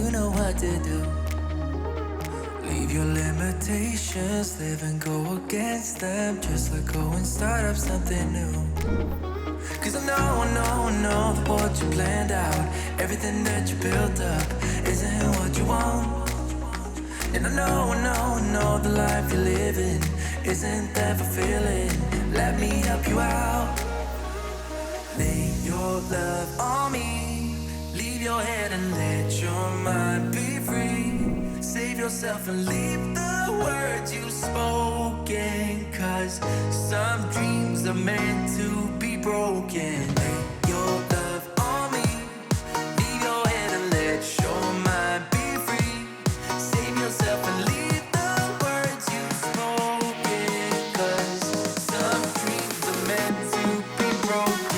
you know what to do. Leave your limitations, live and go against them. Just let go and start up something new. Cause I know that what you planned out, everything that you built up, isn't what you want. And I know the life you're living isn't that fulfilling. Let me help you out. Lay your love on me. Leave your head and let your mind be free. Save yourself and leave the words you spoken. Cause some dreams are meant to be broken. Lay your love on me. Leave your head and let your mind be free. Save yourself and leave the words you spoken. Cause some dreams are meant to be broken.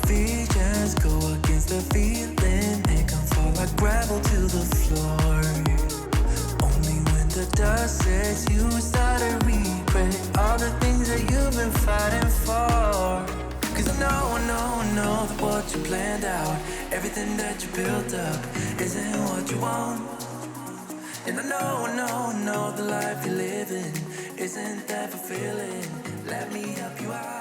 Visions go against the feeling, make them fall like gravel to the floor. Only when the dust sets, you start to regret all the things that you've been fighting for. Cause I know that what you planned out, everything that you built up, isn't what you want. And I know the life you're living isn't that fulfilling. Let me help you out.